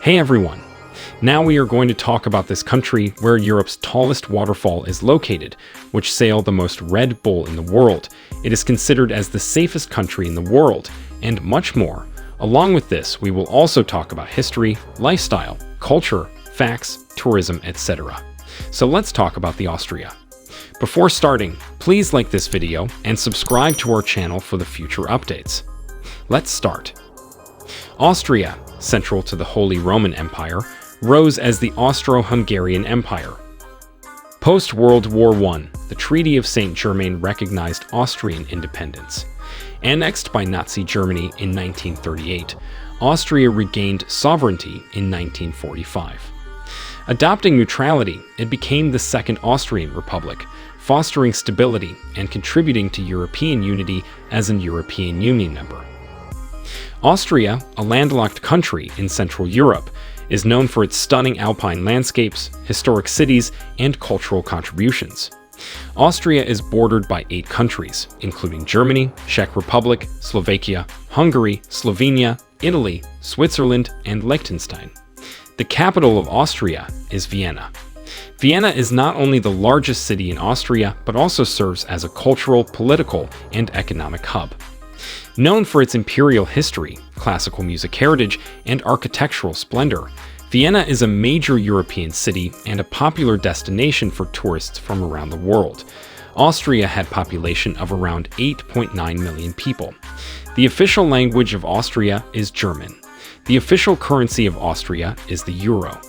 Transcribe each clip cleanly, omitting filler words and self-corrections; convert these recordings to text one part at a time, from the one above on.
Hey everyone! Now we are going to talk about this country where Europe's tallest waterfall is located, which sail the most Red Bull in the world. It is considered as the safest country in the world, and much more. Along with this, we will also talk about history, lifestyle, culture, facts, tourism, etc. So let's talk about the Austria. Before starting, please like this video and subscribe to our channel for the future updates. Let's start. Austria, central to the Holy Roman Empire, rose as the Austro-Hungarian Empire. Post-World War I, the Treaty of Saint-Germain recognized Austrian independence. Annexed by Nazi Germany in 1938, Austria regained sovereignty in 1945. Adopting neutrality, it became the Second Austrian Republic, fostering stability and contributing to European unity as an European Union member. Austria, a landlocked country in Central Europe, is known for its stunning Alpine landscapes, historic cities, and cultural contributions. Austria is bordered by 8 countries, including Germany, Czech Republic, Slovakia, Hungary, Slovenia, Italy, Switzerland, and Liechtenstein. The capital of Austria is Vienna. Vienna is not only the largest city in Austria, but also serves as a cultural, political, and economic hub. Known for its imperial history, classical music heritage, and architectural splendor, Vienna is a major European city and a popular destination for tourists from around the world. Austria had a population of around 8.9 million people. The official language of Austria is German. The official currency of Austria is the euro.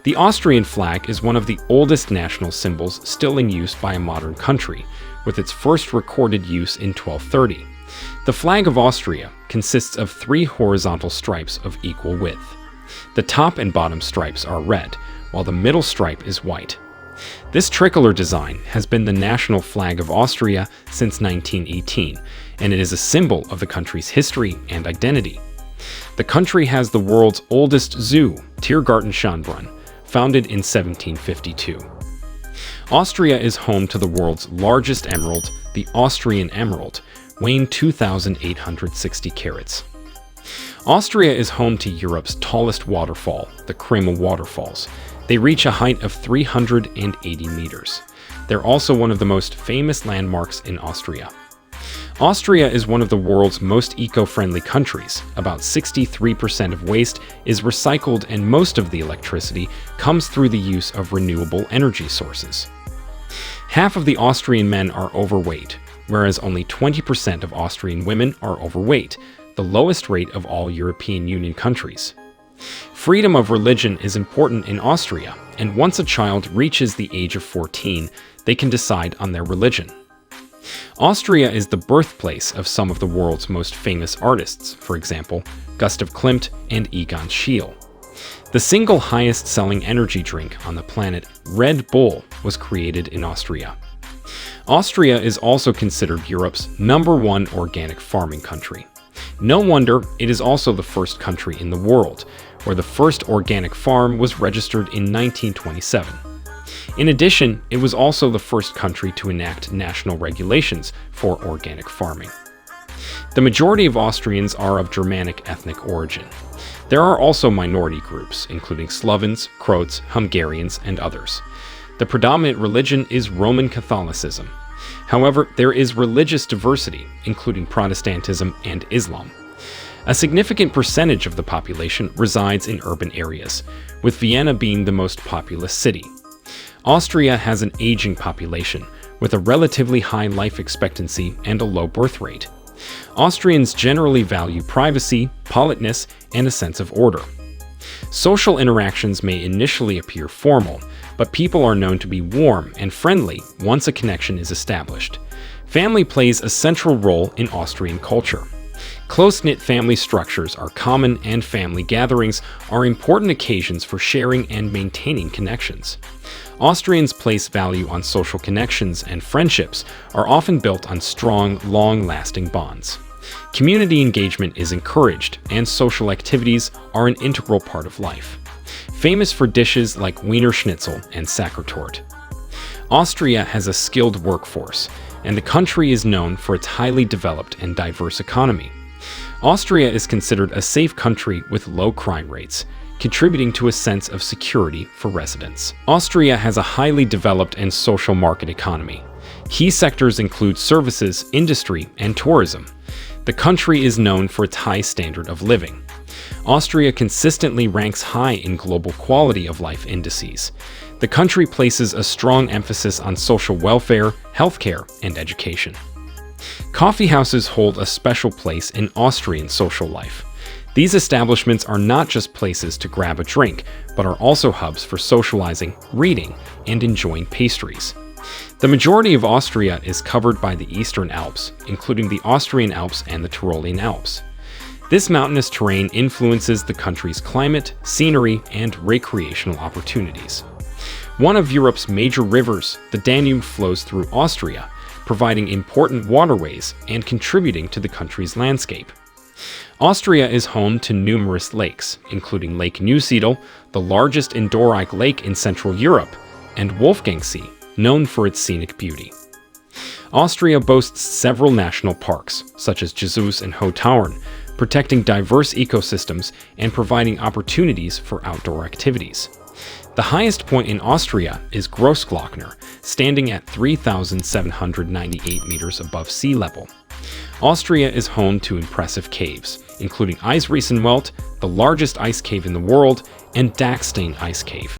The Austrian flag is one of the oldest national symbols still in use by a modern country, with its first recorded use in 1230. The flag of Austria consists of 3 horizontal stripes of equal width. The top and bottom stripes are red, while the middle stripe is white. This tricolor design has been the national flag of Austria since 1918, and it is a symbol of the country's history and identity. The country has the world's oldest zoo, Tiergarten Schönbrunn, founded in 1752. Austria is home to the world's largest emerald, the Austrian emerald, weighing 2,860 carats. Austria is home to Europe's tallest waterfall, the Kreml waterfalls. They reach a height of 380 meters. They're also one of the most famous landmarks in Austria. Austria is one of the world's most eco-friendly countries. About 63% of waste is recycled and most of the electricity comes through the use of renewable energy sources. Half of the Austrian men are overweight, whereas only 20% of Austrian women are overweight, the lowest rate of all European Union countries. Freedom of religion is important in Austria, and once a child reaches the age of 14, they can decide on their religion. Austria is the birthplace of some of the world's most famous artists, for example, Gustav Klimt and Egon Schiele. The single highest-selling energy drink on the planet, Red Bull, was created in Austria. Austria is also considered Europe's #1 organic farming country. No wonder it is also the first country in the world, where the first organic farm was registered in 1927. In addition, it was also the first country to enact national regulations for organic farming. The majority of Austrians are of Germanic ethnic origin. There are also minority groups, including Slovens, Croats, Hungarians, and others. The predominant religion is Roman Catholicism. However, there is religious diversity, including Protestantism and Islam. A significant percentage of the population resides in urban areas, with Vienna being the most populous city. Austria has an aging population, with a relatively high life expectancy and a low birth rate. Austrians generally value privacy, politeness, and a sense of order. Social interactions may initially appear formal, but people are known to be warm and friendly once a connection is established. Family plays a central role in Austrian culture. Close-knit family structures are common, and family gatherings are important occasions for sharing and maintaining connections. Austrians place value on social connections, and friendships are often built on strong, long-lasting bonds. Community engagement is encouraged, and social activities are an integral part of life. Famous for dishes like Wiener Schnitzel and Sachertorte. Austria has a skilled workforce, and the country is known for its highly developed and diverse economy. Austria is considered a safe country with low crime rates. contributing to a sense of security for residents. Austria has a highly developed and social market economy. Key sectors include services, industry, and tourism. The country is known for its high standard of living. Austria consistently ranks high in global quality of life indices. The country places a strong emphasis on social welfare, healthcare, and education. Coffee houses hold a special place in Austrian social life. These establishments are not just places to grab a drink, but are also hubs for socializing, reading, and enjoying pastries. The majority of Austria is covered by the Eastern Alps, including the Austrian Alps and the Tyrolean Alps. This mountainous terrain influences the country's climate, scenery, and recreational opportunities. One of Europe's major rivers, the Danube, flows through Austria, providing important waterways and contributing to the country's landscape. Austria is home to numerous lakes, including Lake Neusiedl, the largest endorheic lake in Central Europe, and Wolfgangsee, known for its scenic beauty. Austria boasts several national parks, such as Jesus and Hohe Tauern, protecting diverse ecosystems and providing opportunities for outdoor activities. The highest point in Austria is Großglockner, standing at 3,798 meters above sea level. Austria is home to impressive caves, including Eisriesenwald, the largest ice cave in the world, and Dachstein Ice Cave,